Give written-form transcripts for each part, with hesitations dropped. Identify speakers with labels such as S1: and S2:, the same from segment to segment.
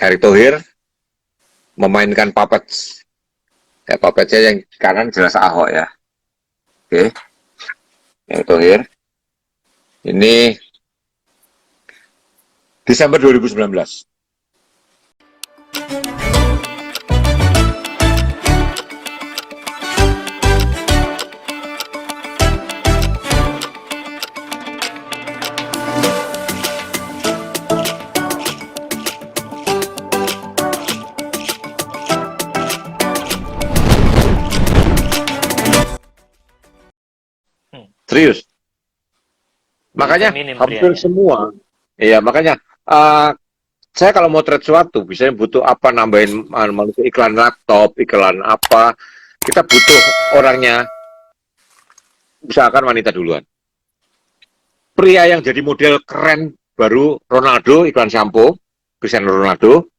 S1: Erick Thohir memainkan puppets. Ya, puppetsnya yang kanan jelas Ahok ya. Oke, Erick Thohir. Ini Desember 2019. Serius. Makanya hampir semua. Iya, makanya saya kalau mau trade sesuatu, biasanya butuh apa, nambahin iklan laptop, iklan apa, kita butuh orangnya, misalkan wanita duluan. Pria yang jadi model keren baru Ronaldo, iklan shampoo, Cristiano Ronaldo,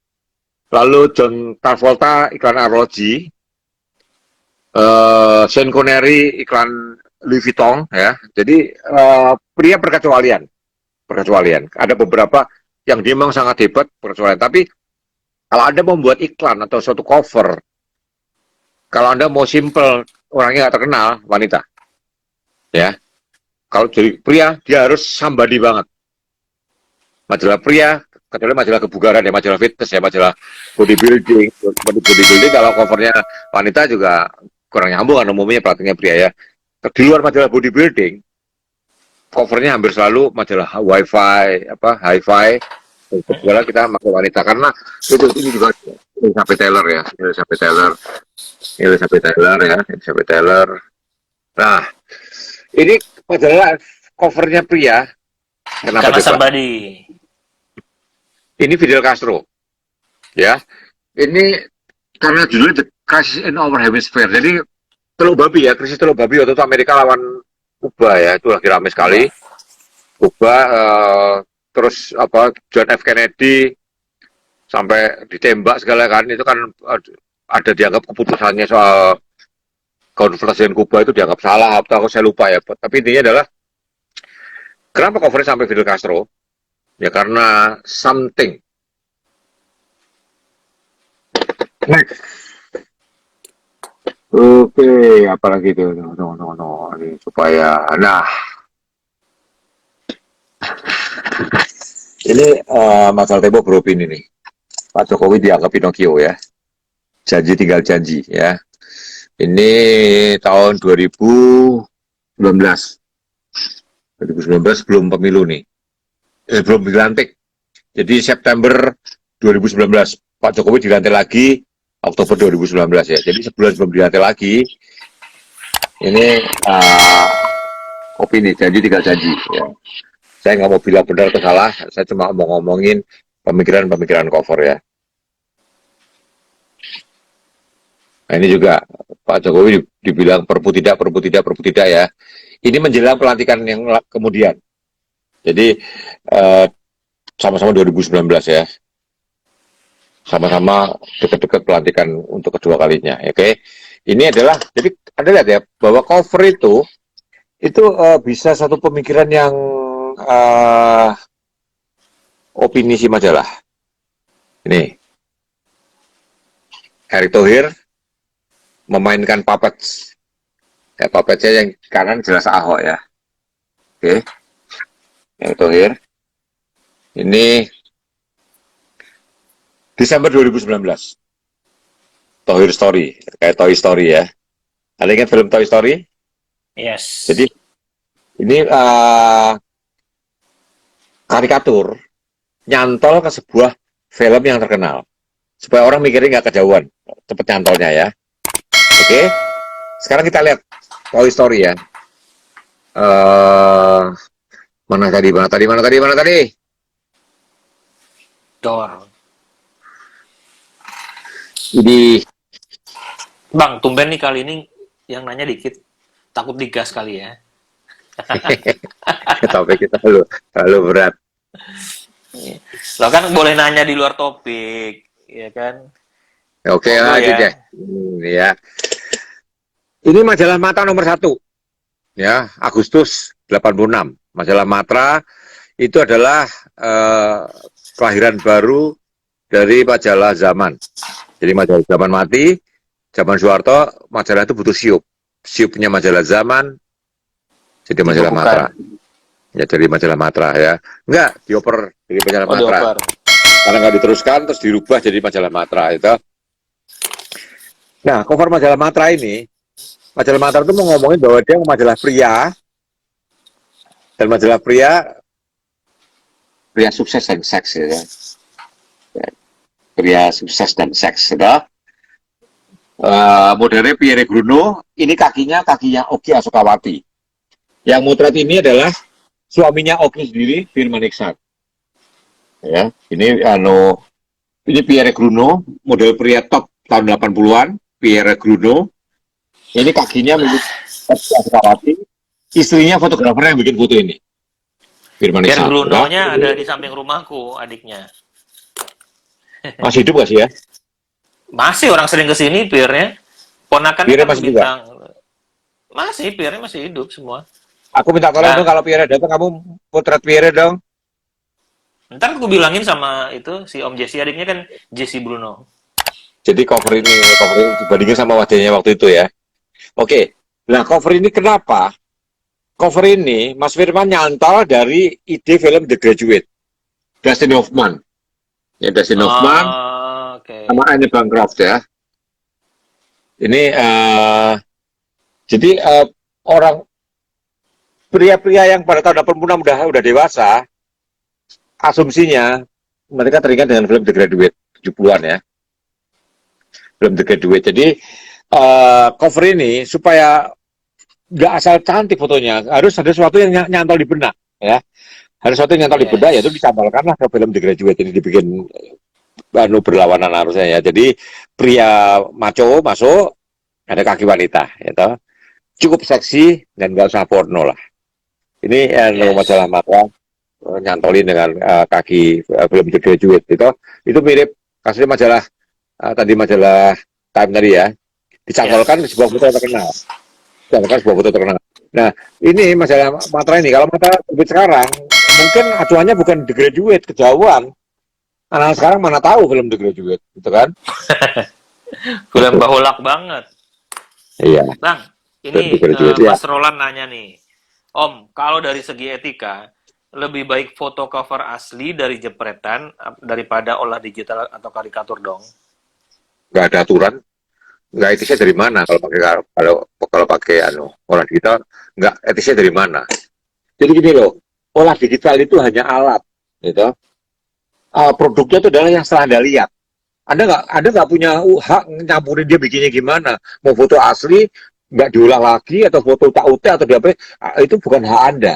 S1: lalu John Travolta, iklan Arloji, Sean Connery, iklan Louis Vuitton, ya. Jadi pria berkecualian. Ada beberapa yang dia memang sangat hebat berkecualian. Tapi kalau Anda membuat iklan atau suatu cover, kalau Anda mau simple, orangnya nggak terkenal, wanita, ya. Kalau jadi pria, dia harus somebody banget. Majalah pria, kecuali majalah kebugaran ya, majalah fitness ya, majalah bodybuilding kalau covernya wanita juga kurang nyambung kan umumnya pelatihnya pria ya. Di luar majalah bodybuilding, covernya hampir selalu majalah hi-fi. Kebetulan kita pakai wanita karena ini juga Elizabeth Taylor. Nah, ini majalah covernya pria.
S2: Karena somebody.
S1: Ini Fidel Castro, ya. Ini karena judulnya The Crisis in Our Hemisphere. Jadi teluk babi ya, krisis teluk babi waktu itu Amerika lawan Kuba ya, itu lagi ramai sekali. Kuba, terus John F. Kennedy sampai ditembak segala kan, itu kan ada dianggap keputusannya soal konflik Kuba itu dianggap salah atau saya lupa ya. Tapi intinya adalah kenapa covernya sampai Fidel Castro? Ya karena something. Next. Oke, apalagi itu? No. Ini supaya, nah, ini masalah Tempo beropini nih. Pak Jokowi dianggap Pinocchio ya. Janji tinggal janji ya. Ini tahun 2019 belum pemilu nih. Belum dilantik. Jadi September 2019 Pak Jokowi dilantik lagi Oktober 2019 ya. Jadi sebulan sebelum dilantik lagi ini opini janji tinggal janji ya. Saya nggak mau bilang benar atau salah, saya cuma mau ngomongin pemikiran cover ya. Nah ini juga Pak Jokowi dibilang perpu tidak ya. Ini menjelang pelantikan yang kemudian. Jadi sama-sama 2019 ya, sama-sama dekat-dekat pelantikan untuk kedua kalinya. Oke, ini adalah jadi Anda lihat ya bahwa cover itu bisa satu pemikiran yang opini si majalah. Ini Erick Thohir memainkan puppets. Ya, puppetsnya yang kanan jelas Ahok ya. Oke, Erick Thohir. Ini Desember 2019. Toy Story, kayak Toy Story ya. Ada ingat film Toy Story?
S2: Yes.
S1: Jadi ini karikatur nyantol ke sebuah film yang terkenal. Supaya orang mikirnya nggak kejauhan, cepet nyantolnya ya. Oke, sekarang kita lihat Toy Story ya. Mana tadi?
S2: Dor.
S1: Ini
S2: Bang, tumben nih kali ini yang nanya dikit. Takut digas kali ya.
S1: topik kita terlalu berat.
S2: Lo kan boleh nanya di luar topik, ya kan?
S1: Oke, lanjut ya. Ya. Ini majalah Matra nomor 1. Ya, Agustus 86. Majalah Matra itu adalah kelahiran baru dari majalah Zaman. Jadi majalah Zaman mati, zaman Soeharto, majalah itu butuh siup. Siupnya majalah Zaman, jadi majalah Matra.
S2: Dibukukan.
S1: Ya, jadi majalah Matra ya. Enggak, dioper jadi majalah
S2: Oh,
S1: Matra.
S2: dioper.
S1: Karena nggak diteruskan, terus dirubah jadi majalah Matra itu. Nah, cover majalah Matra ini, majalah Matra itu mau ngomongin bahwa dia majalah pria, dan majalah pria sukses dan seks ya. Pria sukses dan seks ya. Modelnya Pierre Bruno, ini kakinya Oki Asokawati. Yang motret ini adalah suaminya Oki sendiri, Firman Iksan. Ya, ini Pierre Bruno, model pria top tahun 80-an, Pierre Bruno. Ini kakinya milik Oki Asokawati, istrinya fotografer yang bikin foto ini. Firman
S2: Pierre
S1: Iksan.
S2: Bruno-nya ada di samping rumahku, adiknya.
S1: Masih hidup gak sih ya?
S2: Masih orang sering kesini, Pierre-nya. Ponakannya
S1: Pierre
S2: kan
S1: masih
S2: bintang. Masih, Pierre masih hidup semua.
S1: Aku minta tolong
S2: Nah,
S1: dong kalau Pierre datang, kamu potret Pierre dong.
S2: ntar aku bilangin sama itu si Om Jesse, adiknya kan Jesse Bruno.
S1: Jadi cover ini dibandingin sama wajahnya waktu itu ya. Oke, nah cover ini kenapa? Cover ini Mas Firman nyantol dari ide film The Graduate, Dustin Hoffman. Ya, Dustin Hoffman
S2: Oke.
S1: sama Anne Bancroft ya. Ini jadi orang pria-pria yang pada tahun 80-an udah dewasa, asumsinya mereka teringat dengan film The Graduate 70-an ya. Film The Graduate. Jadi cover ini supaya nggak asal cantik fotonya, harus ada sesuatu yang nyantol di benak ya. Harus sesuatu yang nyantol di benak, yaitu dicampurkanlah ke film The Graduate ini, dibikin berlawanan harusnya ya. Jadi pria maco masuk, ada kaki wanita gitu. Cukup seksi dan nggak usah porno lah. Ini masalah mata nyantolin dengan kaki film The Graduate itu mirip kasusnya majalah tadi majalah Time tadi ya, dicantolkan sebuah foto terkenal. Dicantolkan sebuah foto terkenal. Nah, ini majalah Matra ini, kalau Matra terbit sekarang, mungkin acuannya bukan The Graduate, kejauhan. Anak sekarang mana tahu film The Graduate, gitu kan?
S2: Film bahulak banget.
S1: Iya.
S2: Bang, ini Mas Roland nanya nih. Om, kalau dari segi etika, lebih baik foto cover asli dari jepretan daripada olah digital atau karikatur dong?
S1: Nggak ada aturan. Nggak etisnya dari mana kalau pakai olah digital, nggak etisnya dari mana? Jadi gini loh, olah digital itu hanya alat, gitu. Produknya itu adalah yang setelah Anda lihat. Anda nggak punya hak nyampurin dia bikinnya gimana. Mau foto asli nggak diolah lagi, atau foto tak UT atau diapa, itu bukan hak Anda.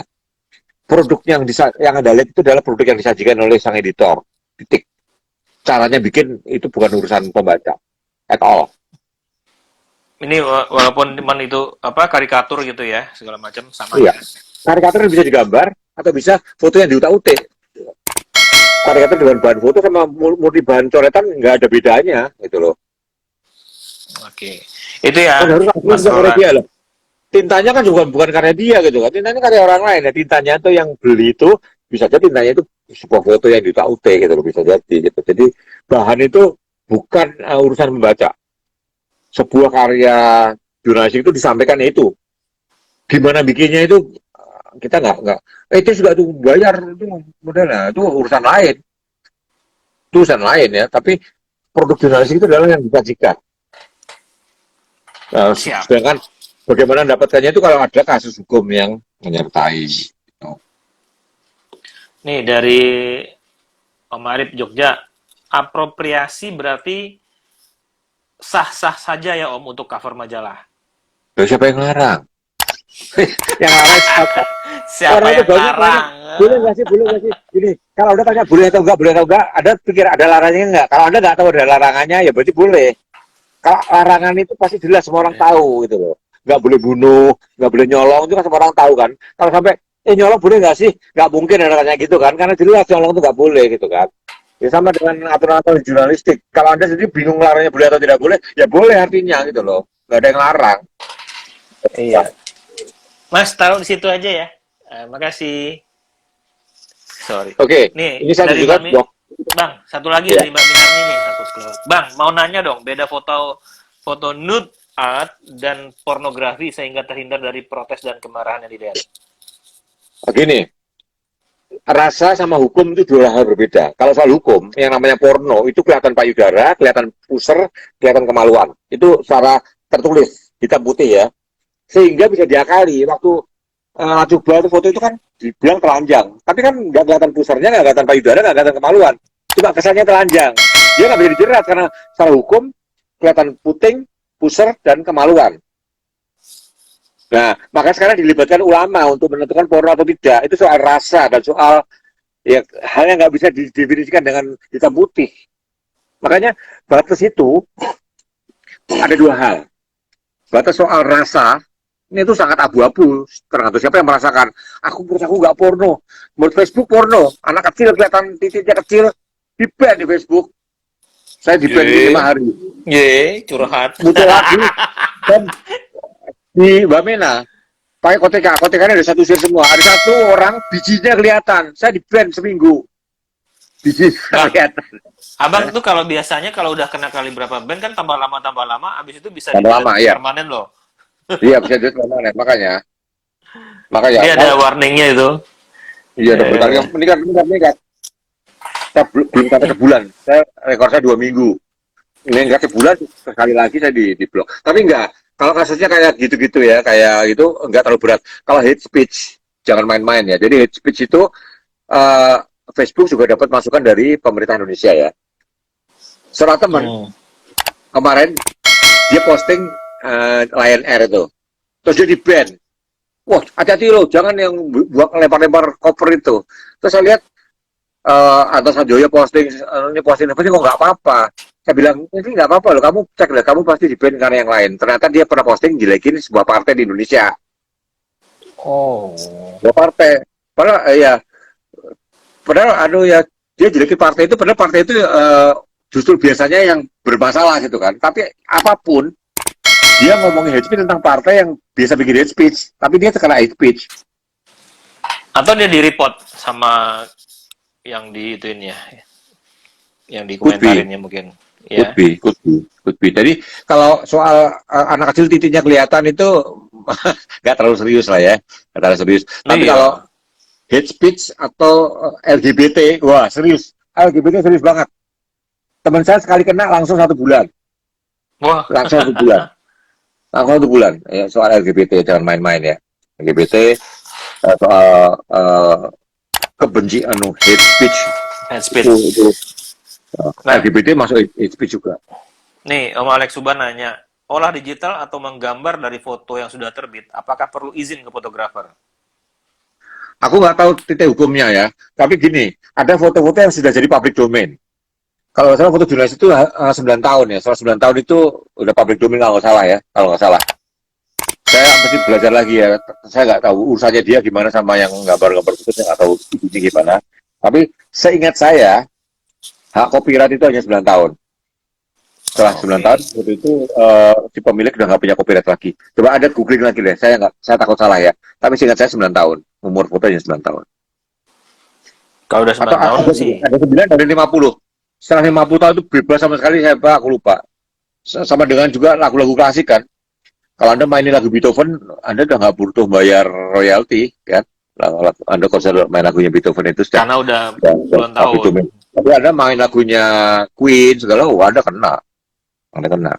S1: Produk yang Anda lihat itu adalah produk yang disajikan oleh sang editor. Titik. Caranya bikin itu bukan urusan pembaca at all.
S2: Ini walaupun teman itu karikatur gitu ya, segala macam sama.
S1: Iya. Karikatur bisa digambar atau bisa foto yang diutak-utik. Karikatur dengan bahan foto sama multi bahan coretan nggak ada bedanya gitu loh.
S2: Oke. Itu ya.
S1: Kan harus
S2: Mas
S1: karya dia loh. Tintanya kan juga bukan karya dia gitu kan. Tintanya karya orang lain ya. Tintanya itu yang beli itu bisa jadi tintanya itu sebuah foto yang diutak-utik gitu loh, bisa jadi gitu. Jadi bahan itu bukan urusan membaca. Sebuah karya jurnalistik itu disampaikan itu. Gimana bikinnya itu kita nggak itu juga tuh bayar itu modelnya, itu urusan lain. Itu urusan lain ya, tapi produk jurnalistik itu adalah yang disajikan. Sedangkan bagaimana mendapatkannya itu kalau ada kasus hukum yang menyertai.
S2: Nih dari Om Arif Jogja, apropriasi berarti sah-sah saja ya Om untuk cover majalah?
S1: Siapa yang larang? Yang larang siapa?
S2: Siapa yang larang?
S1: Boleh nggak sih? Gini, kalau Anda tanya boleh atau enggak, Anda pikir ada larangannya enggak? Kalau Anda nggak tahu ada larangannya, ya berarti boleh. Kalau larangan itu pasti jelas, semua orang tahu gitu loh. Nggak boleh bunuh, nggak boleh nyolong, itu kan semua orang tahu kan. Kalau sampai nyolong boleh nggak sih? Nggak mungkin ada larangannya gitu kan, karena jelas nyolong itu nggak boleh gitu kan. Ya sama dengan aturan-aturan jurnalistik. Kalau Anda sendiri bingung larangnya boleh atau tidak boleh, ya boleh artinya gitu loh. Nggak ada yang larang.
S2: Iya. Mas, taruh di situ aja ya. Makasih. Sorry.
S1: Oke.
S2: Nih,
S1: Ini saya juga
S2: Bang, satu lagi
S1: Ya.
S2: dari Mbak Minarni nih, satu kelewat. Bang, mau nanya dong, beda foto nude art dan pornografi sehingga terhindar dari protes dan kemarahan yang netizen.
S1: Begini, rasa sama hukum itu dua hal berbeda. Kalau soal hukum, yang namanya porno itu kelihatan payudara, kelihatan puser, kelihatan kemaluan. Itu secara tertulis, hitam putih ya. Sehingga bisa diakali. Waktu coba itu foto itu kan dibilang telanjang. Tapi kan nggak kelihatan pusernya, nggak kelihatan payudara, nggak kelihatan kemaluan. Cuma kesannya telanjang. Dia nggak bisa dijerat karena secara hukum kelihatan puting, puser, dan kemaluan. Nah, maka sekarang dilibatkan ulama untuk menentukan porno atau tidak. Itu soal rasa dan soal ya hal yang nggak bisa didefinisikan dengan hitam putih. Makanya batas itu ada dua hal. Batas soal rasa ini itu sangat abu-abu. Tergantung siapa yang merasakan. Aku nggak porno. Menurut Facebook porno. Anak kecil kelihatan titiknya kecil. Di-ban di Facebook. Saya di-ban di 5 hari.
S2: Curhat.
S1: Muncul lagi. Dan di Mbak Mena, pakai KTK. KTK-nya ada satu share semua. Ada satu orang bijinya kelihatan. Saya di-ban seminggu. Biji kelihatan.
S2: Abang tuh kalau biasanya kalau udah kena kali berapa ban kan tambah lama, habis itu bisa
S1: Tambah lama, ya.
S2: permanen loh.
S1: Iya, bisa jadi permanen. Makanya.
S2: Jadi ada warningnya itu.
S1: Iya, ada berkali meningkat. Saya belum sampai sebulan. Rekor saya 2 minggu. Meningkat sebulan, sekali lagi saya di blok. Tapi enggak. Kalau kasusnya kayak gitu-gitu ya, kayak itu enggak terlalu berat. Kalau hate speech, jangan main-main ya. Jadi hate speech itu Facebook juga dapat masukan dari pemerintah Indonesia ya. Seorang teman kemarin dia posting Lion Air itu, terus dia di-ban. Wah, hati-hati loh, jangan yang buat lempar-lempar koper itu. Terus saya lihat Antas Sanjoyo posting apa sih kok nggak apa-apa. Saya bilang ini nggak apa-apa loh, kamu cek lah, kamu pasti di-ban karena yang lain. Ternyata dia pernah posting jelekin sebuah partai di Indonesia.
S2: Oh.
S1: Sebuah partai. Padahal ya dia jelekin partai itu, padahal partai itu justru biasanya yang bermasalah gitu kan. Tapi apapun dia ngomongin hate speech tentang partai yang biasa bikin hate speech, tapi dia terkena hate speech.
S2: Atau dia di-report sama yang diituin ya, yang dikomentarinnya mungkin. Ya.
S1: Could be. Jadi kalau soal anak kecil titiknya kelihatan itu nggak terlalu serius lah ya, nggak terlalu serius. Tapi kalau hate speech atau LGBT, wah serius. LGBT serius banget. Teman saya sekali kena langsung 1 bulan.
S2: Wah.
S1: Langsung 1 bulan. Langsung 1 bulan. Ya, soal LGBT jangan main-main ya. LGBT soal kebencian, hate speech. Itu LGBT masuk hate speech juga.
S2: Nih, Om Alex Suban nanya, olah digital atau menggambar dari foto yang sudah terbit, apakah perlu izin ke fotografer?
S1: Aku nggak tahu titik hukumnya ya, tapi gini, ada foto-foto yang sudah jadi public domain. Kalau nggak salah foto jurnalis itu 9 tahun ya, setelah 9 tahun itu udah public domain kalau nggak salah ya, kalau nggak salah. Saya mesti belajar lagi ya, saya nggak tahu urusannya dia gimana sama yang gambar-gambar itu, saya nggak tahu ini gimana. Tapi seingat saya, hak copyright itu hanya 9 tahun. Setelah 9 tahun itu si pemilik udah nggak punya copyright lagi. Coba ada googling lagi deh, saya takut salah ya. Tapi seingat saya 9 tahun, umur fotonya 9 tahun.
S2: Kalau udah 9 tahun sih.
S1: Ada 9 dari 50. Setelah 50 tahun itu bebas sama sekali, aku lupa. Sama dengan juga lagu-lagu klasik kan. Kalau Anda mainin lagu Beethoven, Anda udah nggak butuh bayar royalti kan. Anda konser main lagunya Beethoven itu
S2: karena udah puluhan tahun.
S1: Tapi Anda main lagunya Queen segala, Anda kena.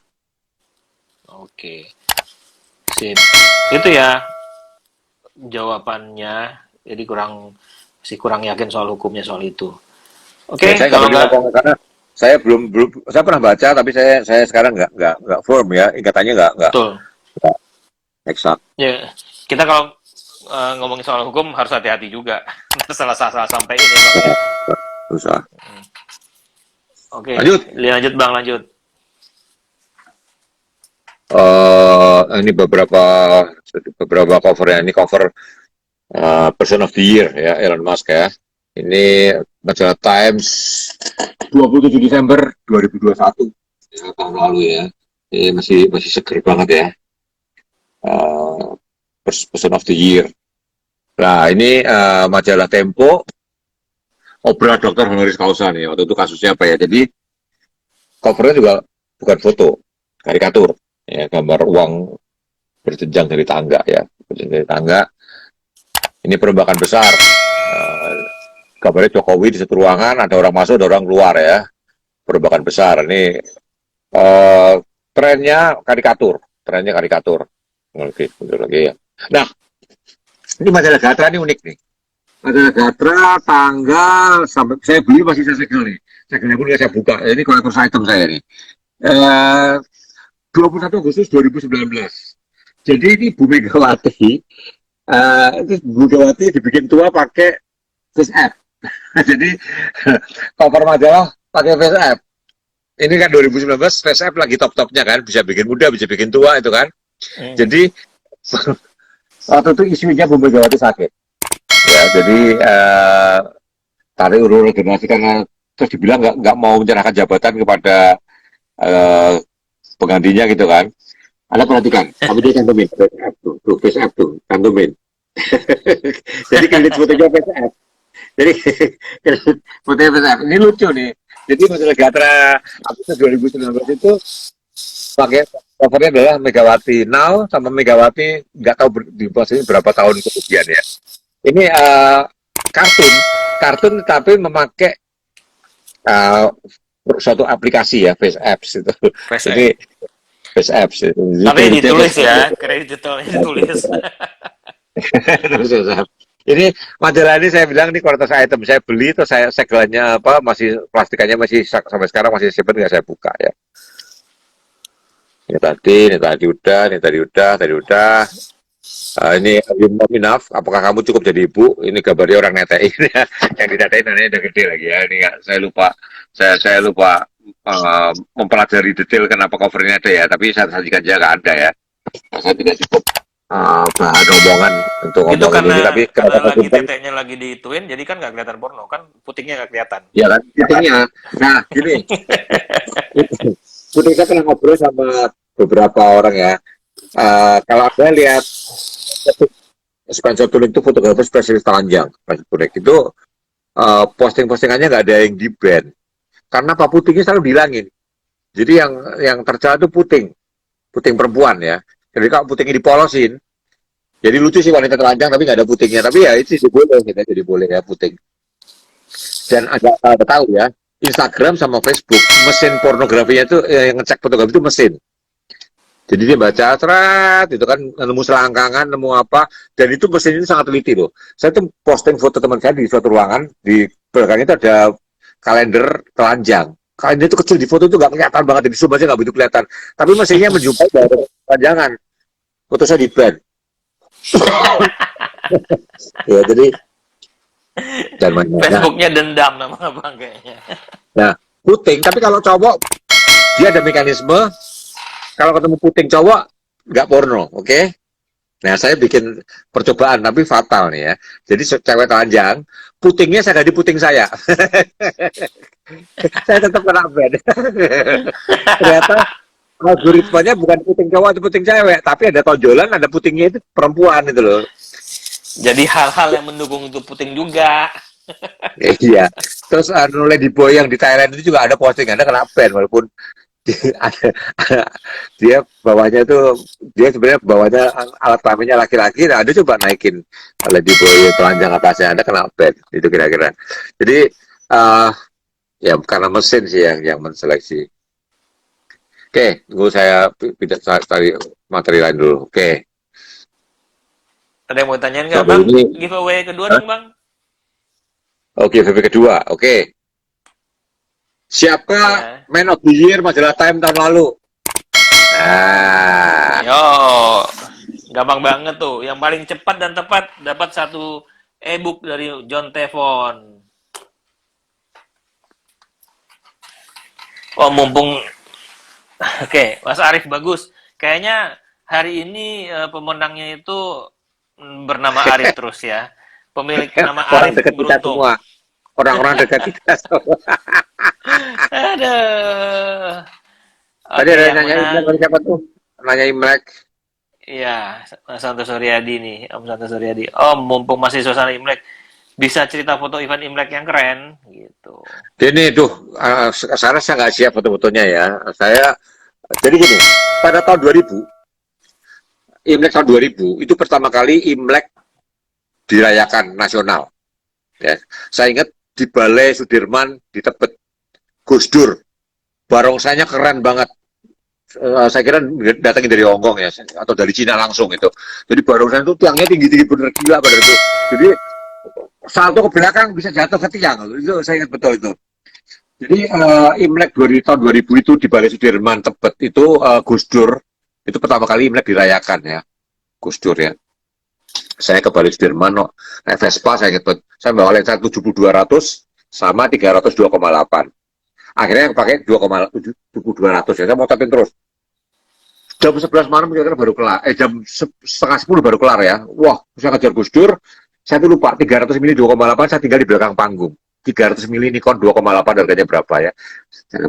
S2: Oke. Sip. Itu ya jawabannya. Jadi masih kurang yakin soal hukumnya soal itu. Oke,
S1: saya kalau karena saya belum saya pernah baca tapi saya sekarang nggak firm ya, ingatannya nggak
S2: betul.
S1: Eksak.
S2: Ya, kita kalau ngomongin soal hukum harus hati-hati juga. salah sampai ini Bang.
S1: Susah.
S2: Oke. Lanjut Bang, lanjut.
S1: Ini beberapa covernya. Ini cover Person of the Year ya, Elon Musk ya. Ini majalah Times 27 Desember 2021 ya, tahun lalu ya. Ini masih seger banget ya. Person of the Year. Nah, ini majalah Tempo Obra dokter honoris causa nih. Waktu itu kasusnya apa ya? Jadi covernya juga bukan foto, karikatur. Ya, gambar uang berjenjang dari tangga ya. Berjenjang dari tangga. Ini perombakan besar. Gambarnya Jokowi di satu ruangan, ada orang masuk, ada orang keluar ya. Perombakan besar. Ini uh, trennya karikatur. Trennya karikatur. Oke, lagi ya. Nah, ini majalah Gatra ini unik nih. Majalah Gatra tanggal sampai saya beli masih saya segel nih. Segelnya pun nggak saya buka. Ini kolektor item saya nih. 21 Agustus 2019. Jadi ini Bu Megawati, itu Bu Megawati dibikin tua pakai face app. Jadi cover majalah pakai face app. Ini kan 2019 face app lagi top-topnya kan, bisa bikin muda, bisa bikin tua itu kan. Jadi waktu itu isunya Bu Megawati sakit. Ya, jadi tarik ulur regenerasi karena terus dibilang nggak mau menyerahkan jabatan kepada penggantinya gitu kan. Anda perhatikan, tapi dia cantumin face app tuh, cantumin. Jadi kandidat fotonya face app. Jadi fotonya face app. Ini lucu nih. Jadi masalah Gatra Agustus 2019 itu pakai covernya adalah Megawati now sama Megawati nggak tahu di posisi berapa tahun kemudian ya. Ini kartun tapi memakai suatu aplikasi ya, face apps itu. Jadi face apps itu.
S2: Tapi ditulis ya, kreditnya ditulis.
S1: Ini majalah ini saya bilang ini kualitas item saya beli terus saya segelannya apa masih plastikannya masih sampai sekarang masih simpen nggak saya buka ya. Ini tadi udah. Ini enough. Apakah kamu cukup jadi ibu? Ini gambarnya orang netein ya. Yang didatain nanti udah gede lagi ya. Ini gak, saya lupa mempelajari detail kenapa covernya ada ya. Tapi saya sajikan aja nggak ada ya. Saya tidak cukup bahan omongan untuk
S2: itu
S1: ngomong ini. Tapi
S2: karena lagi teteknya lagi diituin, jadi kan nggak kelihatan porno kan, putingnya nggak kelihatan.
S1: Ya kan, putingnya. Nah, gini. Puting saya pernah ngobrol sama beberapa orang ya. Kalau Anda lihat Spencer Turing itu fotografer spesialis telanjang, itu postingannya nggak ada yang di ban karena apa putingnya selalu bilangin. Jadi yang tercela itu puting perempuan ya. Jadi kalau putingnya dipolosin, jadi lucu sih wanita telanjang tapi nggak ada putingnya. Tapi ya itu boleh gitu, jadi boleh ya puting. Dan ada tahu ya, Instagram sama Facebook mesin pornografinya itu yang ngecek fotografi itu mesin. Jadi dia baca thread, itu kan nemu selangkangan, nemu apa, dan itu mesin ini sangat teliti loh. Saya tuh posting foto teman saya di suatu ruangan, di belakangnya itu ada kalender telanjang. Kalender itu kecil, di foto itu nggak kelihatan banget, di zoom aja nggak begitu kelihatan. Tapi mesinnya menjumpai dari telanjangan. Foto saya di ban. Ya, jadi dan
S2: Facebooknya dendam nama abang kayaknya.
S1: Nah, puting, tapi kalau cowok, dia ada mekanisme, kalau ketemu puting cowok nggak porno, oke? Nah saya bikin percobaan tapi fatal nih ya. Jadi cewek telanjang, putingnya saya ganti puting saya. Saya tetap kena ban. Ternyata algoritmanya bukan puting cowok atau puting cewek, tapi ada tonjolan, ada putingnya itu perempuan itu loh.
S2: Jadi hal-hal yang mendukung itu puting juga.
S1: Iya. Terus Ladyboy yang di Thailand itu juga ada posting, ada kena ban walaupun dia bawahnya tuh dia sebenarnya bawahnya alat kelaminnya laki-laki. Nah, ada coba naikin Ladyboy telanjang atasnya, ada kena ban itu kira-kira. Jadi ya karena mesin sih yang menseleksi. Oke, tunggu saya pindah cari materi lain dulu. Oke.
S2: Ada yang mau tanyain nggak bang? Giveaway kedua dong bang.
S1: Oke, giveaway kedua. Oke. Siapa Man of the Year majalah Time tahun lalu? Nah.
S2: Yo, gampang banget tuh. Yang paling cepat dan tepat dapat satu e-book dari John Tevon. Oh, mumpung. Oke, Mas Arief bagus. Kayaknya hari ini pemenangnya itu bernama Arief terus ya. Pemilik nama Arief beruntung.
S1: Orang-orang dekat kita semua.
S2: Aduh.
S1: Tadi ada nanya siapa tuh? Nanya Imlek.
S2: Iya, Santo Suryadi nih, Om Santo Suryadi. Om, mumpung masih suasana Imlek, bisa cerita foto event Imlek yang keren gitu.
S1: Ini tuh, sekarang saya nggak siap foto-fotonya ya. Saya, jadi gini, pada tahun 2000, Imlek tahun 2000, itu pertama kali Imlek dirayakan nasional. Ya. Saya ingat di Balai Sudirman, di Tebet, Gus Dur, barongsainya keren banget. Saya kira datangin dari Hongkong ya, atau dari Cina langsung itu. Jadi barongsai itu tiangnya tinggi-tinggi bener gila pada itu. Jadi salto ke belakang bisa jatuh ke tiang. Itu saya ingat betul itu. Jadi Imlek tahun 2000 itu di Balai Sudirman Tebet itu Gus Dur itu pertama kali Imlek dirayakan ya, Gus Dur ya. Saya ke Balai Sudirman, naik Vespa saya ingat betul. Saya bawa lensa 7200 sama 302,8. Akhirnya yang pakai 2,7 ya. Saya mau tapin terus. Jam 11 malam kira-kira baru kelar. Jam setengah 10 baru kelar ya. Wah, saya kejar Gus Dur. Saya tuh lupa 300 mili 2,8. Saya tinggal di belakang panggung. 300 mili Nikon 2,8 harganya berapa ya.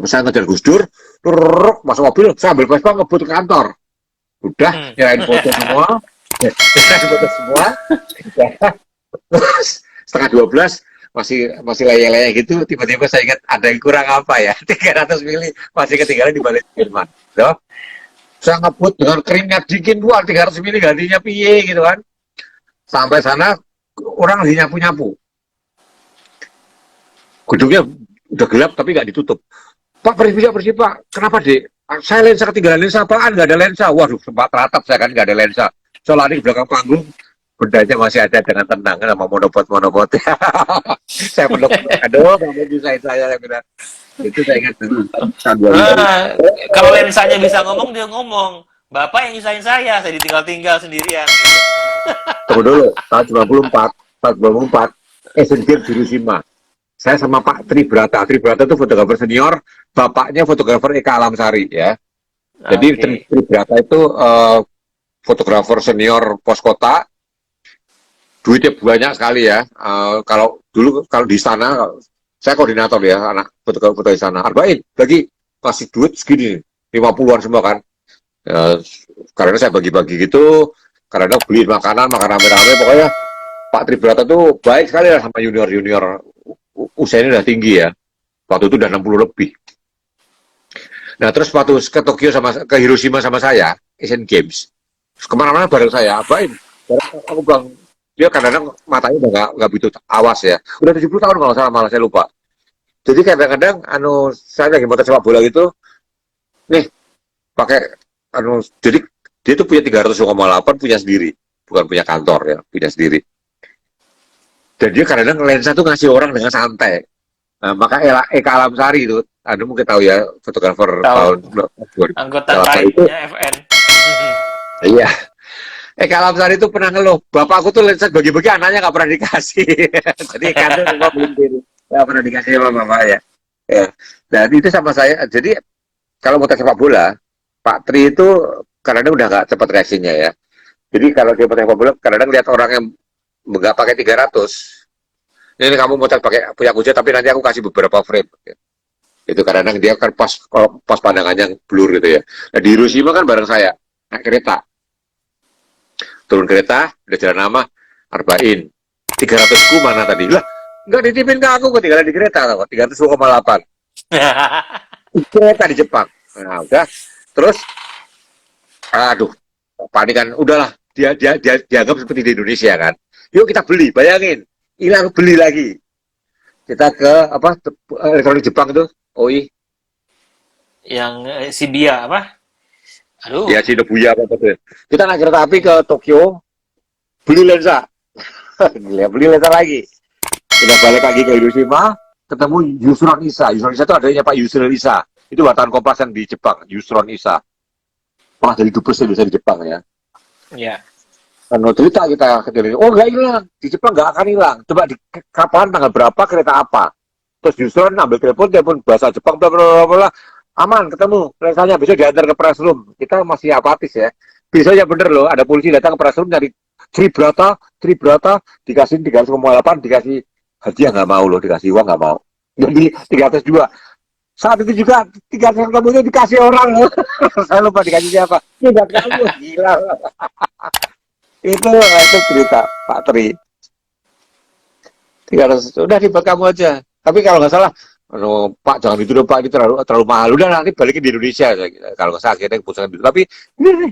S1: Saya ngejar Gus Dur. Masuk mobil. Saya ambil Vespa ngebut ke kantor. Udah, nyerahin foto semua. Nyerahin foto semua. Setengah 12 masih leyeh-leyeh gitu, tiba-tiba saya ingat ada yang kurang apa ya, 300 mili masih ketinggalan di Balai Sudirman. So, saya ngebut dengan keringat dingin, wah 300 mili gantinya piye gitu kan. Sampai sana orang lagi nyapu-nyapu. Gedungnya udah gelap tapi nggak ditutup. Pak, bersih Pak. Kenapa dek? Saya lensa ketinggalan lensa apaan? Nggak ada lensa. Waduh, sempat ratap saya kan nggak ada lensa. So lari di belakang panggung, bendanya masih ada dengan tenang sama monopod. Saya peluk, aduh, kamu bisa saya bilang. Itu saya ingat dulu.
S2: Kalau lensanya bisa ngomong, dia ngomong. Bapak yang nyusahin saya ditinggal-tinggal sendirian.
S1: Tunggu dulu, tahun 94, Asian Games di Hiroshima. Saya sama Pak Tribrata. Tribrata itu fotografer senior, bapaknya fotografer Eka Alamsari ya. Jadi Tribrata itu fotografer senior pos kota, duitnya banyak sekali ya. Kalau di sana, saya koordinator ya, anak foto di sana. Arbain, lagi kasih duit segini, 50-an semua kan. Karena saya bagi-bagi gitu, karena beli makanan rame-rame, pokoknya Pak Tribrata tuh baik sekali lah sama junior-junior. Usianya udah tinggi ya. Waktu itu udah 60 lebih. Nah, terus waktu ke Tokyo ke Hiroshima sama saya, Asian Games, kemana-mana bareng saya, abain. Aku bilang, dia kadang-kadang matanya udah nggak begitu awas ya. Udah 70 tahun kalau salah, malah saya lupa. Jadi kadang-kadang, saya lagi motor sepak bola gitu, nih, pakai, jadi dia tuh punya 300,8 punya sendiri. Bukan punya kantor ya, punya sendiri. Dan dia kadang-kadang lensa tuh ngasih orang dengan santai. Nah, maka Eka Alamsari itu, Anda mungkin tahu ya, fotografer tahun 2000.
S2: Anggota lainnya FN.
S1: Iya. Eka Alamsari itu pernah ngeluh, bapakku tuh lensa bagi-bagi anaknya nggak pernah dikasih. Jadi karena semua belum nggak pernah dikasih sama bapak ya. Ya. Dan itu sama saya. Jadi kalau mau sepak bola, Pak Tri itu kadang-kadang udah nggak cepat reaksinya ya. Jadi kalau dia mau sepak bola, kadang-kadang lihat orang yang nggak pakai 300, ini kamu mau pakai punya kuja tapi nanti aku kasih beberapa frame. Itu kadang-kadang dia kan pas pandangannya blur gitu ya. Nah di Hiroshima kan bareng saya naik kereta, turun kereta udah jalan nama Arbain 300 ku mana tadi lah, nggak ditipin ke aku, ketinggalan di kereta 300,8 kereta di Jepang. Nah udah, terus aduh panik kan, udahlah dia dianggap seperti di Indonesia kan, yuk kita beli, bayangin hilang beli lagi. Kita ke elektronik Jepang itu, OI.
S2: Yang Shibuya apa? Aduh.
S1: Ya Shinobuya apa tuh. Kita naik kereta api ke Tokyo, beli lensa. Beli lensa lagi. Udah balik lagi ke Hiroshima, ketemu Yusron Issa. Yusron Issa itu adanya Pak Yusron Issa. Itu wartawan Kompas yang di Jepang, Yusron Issa. Wah, dari dubes bisa di Jepang ya.
S2: Iya.
S1: Kalau cerita kita ke Indonesia, oh nggak hilang, di Jepang nggak akan hilang. Coba di kapan, tanggal berapa, kereta apa. Terus Yusron ambil telepon bahasa Jepang, bla bla bla, aman, ketemu, lensanya besok diantar ke press room. Kita masih apatis ya. Besoknya bener loh, ada polisi datang ke press room nyari Tribrata, dikasih 300,8, dikasih hadiah nggak mau loh, dikasih uang nggak mau. Jadi 302. Saat itu juga 300 kamu itu dikasih orang loh. Saya lupa dikasih siapa. Tidak kamu, gila. itu cerita Pak Tri. Udah dibuat kamu aja. Tapi kalau nggak salah, Pak jangan dituduh Pak, ini terlalu terlalu mahal. Udah nanti balikin di Indonesia. Kalau nggak salah akhirnya keputusan itu. Tapi ini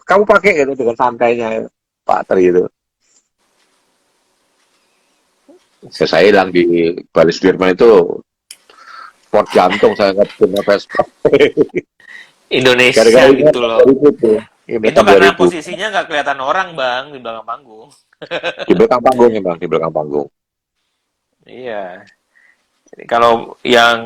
S1: kamu pakai gitu dengan santainya Pak Tri itu. Saya hilang di Bali Sudirman itu sport jantung saya nggak punya Vespa.
S2: Indonesia
S1: Gara-gara
S2: gitu loh.
S1: ini
S2: Itu
S1: tahun
S2: karena
S1: 2000.
S2: posisinya nggak kelihatan orang bang di belakang panggung.
S1: Di belakang panggung ya bang, di belakang panggung.
S2: Iya. Kalau yang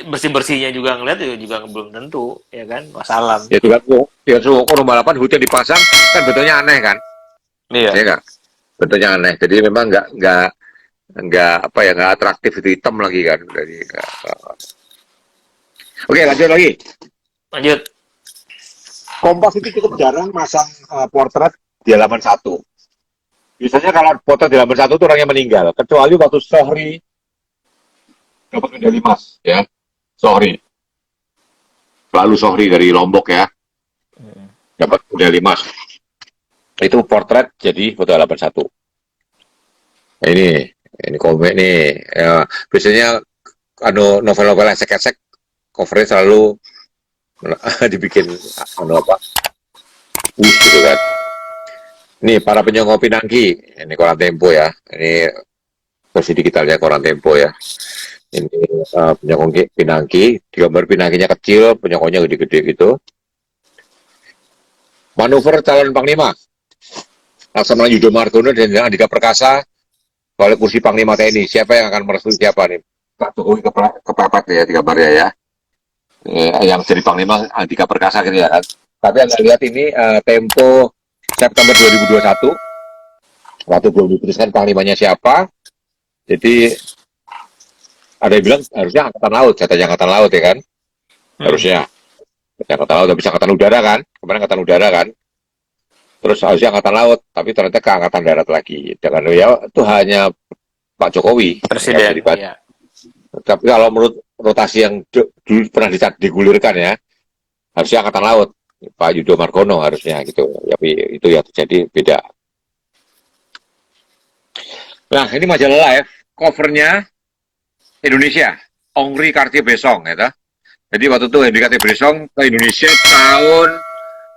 S2: bersih-bersihnya juga ngeliat juga belum tentu, ya kan? Wassalam.
S1: Ya juga orang balapan hujan dipasang kan bentuknya aneh kan,
S2: Iya.
S1: ya nggak? Bentuknya aneh. Jadi memang nggak apa ya nggak atraktif itu hitam lagi kan. Jadi oke lanjut lagi.
S2: Lanjut.
S1: Kompas itu cukup jarang masang portret di halaman satu. Biasanya kalau potret di halaman satu itu orangnya meninggal, kecuali waktu Sohri dapat medali emas ya. Sohri, lalu Sohri dari Lombok ya, dapat medali emas. Itu portret jadi foto halaman satu. Nah, ini komik nih. Ya, biasanya novel-novel esek-esek covernya selalu dibikin apa? Gitu kan. Ini para penyongkok Pinangki, ini koran Tempo ya. Ini versi digitalnya koran Tempo ya. Ini penyongkok Pinangki, digambar Pinangkinya kecil, penyongkoknya gede-gede gitu. Manuver calon Panglima, Laksamana Yudo Margono dan Andika Perkasa, balik kursi Panglima TNI. Siapa yang akan merestui siapa nih? Pak Jokowi kepepet ya digambarnya ya. Yang jadi Panglima Andika Perkasa gitu ya. Tapi Anda lihat ini Tempo September 2021, waktu belum diputuskan Panglimanya siapa. Jadi ada yang bilang harusnya Angkatan Laut, katanya Angkatan Laut ya kan? Harusnya. Angkatan Laut, tapi Angkatan Udara kan? Kemarin Angkatan Udara kan? Terus harusnya Angkatan Laut, tapi ternyata ke Angkatan Darat lagi. Dengan ya itu hanya Pak Jokowi.
S2: Presiden,
S1: ya,
S2: iya.
S1: Tapi kalau menurut rotasi yang dulu pernah digulirkan ya, harusnya Angkatan Laut. Pak Yudo Margono harusnya gitu. Tapi itu ya terjadi beda. Nah, ini majalah Live, covernya Indonesia, Ongri Kartye Besong, ya. Jadi waktu itu Hendrik Kartye Besong ke Indonesia tahun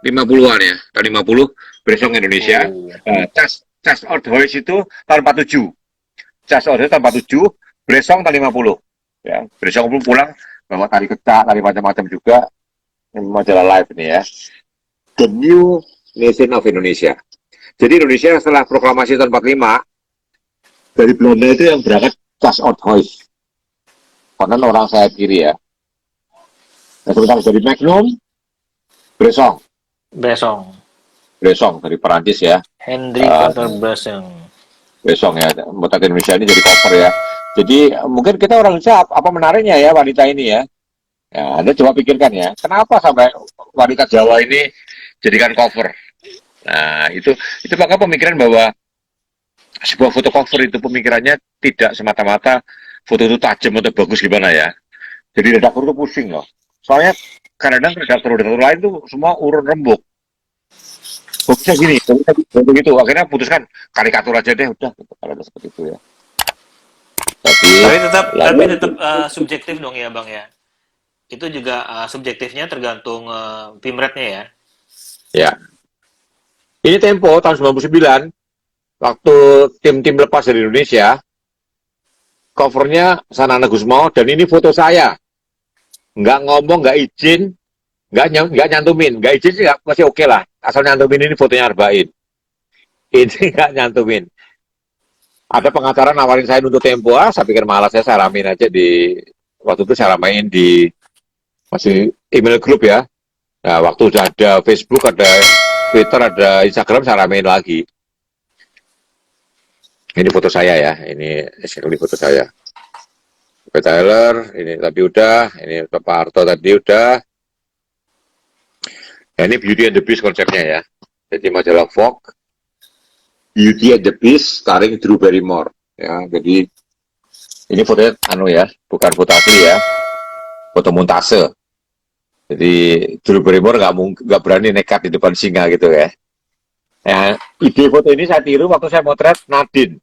S1: 50-an ya, tahun 50 Besong Indonesia. Cas Ordhois itu tahun 47. Cas Ordhois tahun 47, Besong tahun 50. Ya, Besong belum pulang bawa tari kecak, tari macam-macam juga. Ini majalah Live ini ya. The New Nation of Indonesia. Jadi Indonesia setelah proklamasi tahun 45 dari Belanda itu yang berangkat Cas Ordhois. Konon orang saya kiri ya. Nah, sebentar dari Magnum, Bresong. Bresong dari Perancis ya.
S2: Hendrik Bresong.
S1: Bresong ya, anggota Indonesia ini jadi cover ya. Jadi mungkin kita orang Indonesia apa menariknya ya wanita ini ya. Ya, Anda coba pikirkan ya, kenapa sampai wanita Jawa ini jadikan cover? Nah, itu maka pemikiran bahwa sebuah foto cover itu pemikirannya tidak semata-mata foto itu tajam atau bagus gimana ya. Jadi redaktur itu pusing loh. Soalnya kadang-kadang redaktur lain tuh semua urun rembuk. Bisa gini, begitu. Akhirnya putuskan karikatur aja deh, udah. Kalau ada seperti itu ya.
S2: Tapi tetap subjektif dong ya bang ya. Itu juga subjektifnya tergantung pimretnya ya. Ya.
S1: Ini Tempo tahun 99, waktu tim-tim lepas dari Indonesia, covernya Sanana Gusmao, dan ini foto saya. Nggak ngomong, nggak izin, nggak nyantumin. Nggak izin sih masih oke lah. Asal nyantumin ini fotonya Arbain. Ini nggak nyantumin. Ada pengacara nawarin saya untuk Tempo, saya pikir malas saya ramein aja waktu itu saya ramein di masih email grup ya. Nah, waktu udah ada Facebook, ada Twitter, ada Instagram, saya ramein lagi. Ini foto saya ya, ini foto saya. Pak Tyler, ini tadi udah, ini Pak Harto tadi udah. Nah, ini Beauty and the Beast konsepnya ya. Jadi majalah Vogue, Beauty and the Beast, starring Drew Barrymore. Ya, jadi ini fotonya ya, bukan foto asli ya, foto montase. Jadi Drew Barrymore nggak berani nekat di depan singa gitu ya. Nah, ide foto ini saya tiru waktu saya motret Nadine.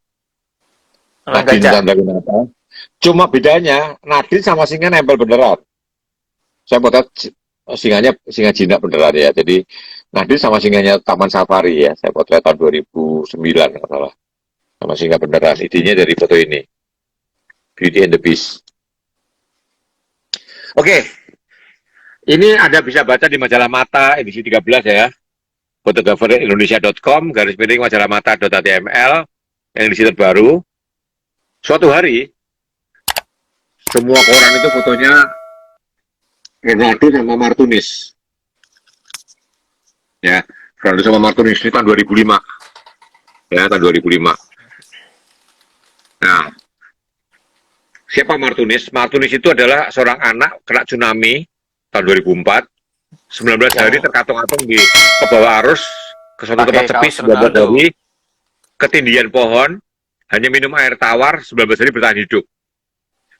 S2: Orang
S1: Nadine
S2: gajah.
S1: Chandrawinata. Cuma bedanya Nadine sama singa nempel beneran. Saya potret singa jinak beneran ya. Jadi Nadine sama singanya Taman Safari ya. Saya potret tahun 2009 kalau salah. Sama singa beneran. Idenya dari foto ini. Beauty and the Beast. Oke, ini Anda bisa baca di majalah Mata edisi 13 ya. Fotografer.indonesia.com /majalah mata.html yang edisi terbaru. Suatu hari semua koran itu fotonya Ronaldo sama Martunis. Ya, Ronaldo sama Martunis ini tahun 2005. Ya, tahun 2005. Nah, siapa Martunis? Martunis itu adalah seorang anak kena tsunami tahun 2004. 19 hari terkatung-katung di ke bawah arus ke suatu tempat sepi, 19 hari ketindihan pohon, hanya minum air tawar, 19 hari bertahan hidup.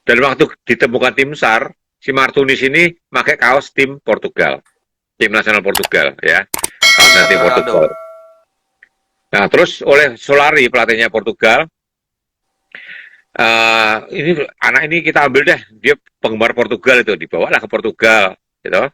S1: Dan waktu ditemukan tim SAR, si Martunis ini pakai kaos tim Portugal, tim nasional Portugal ya, kaos tim Portugal. Nah, terus oleh Solari pelatihnya Portugal, ini anak ini kita ambil deh, dia penggemar Portugal itu, dibawalah ke Portugal, gitu.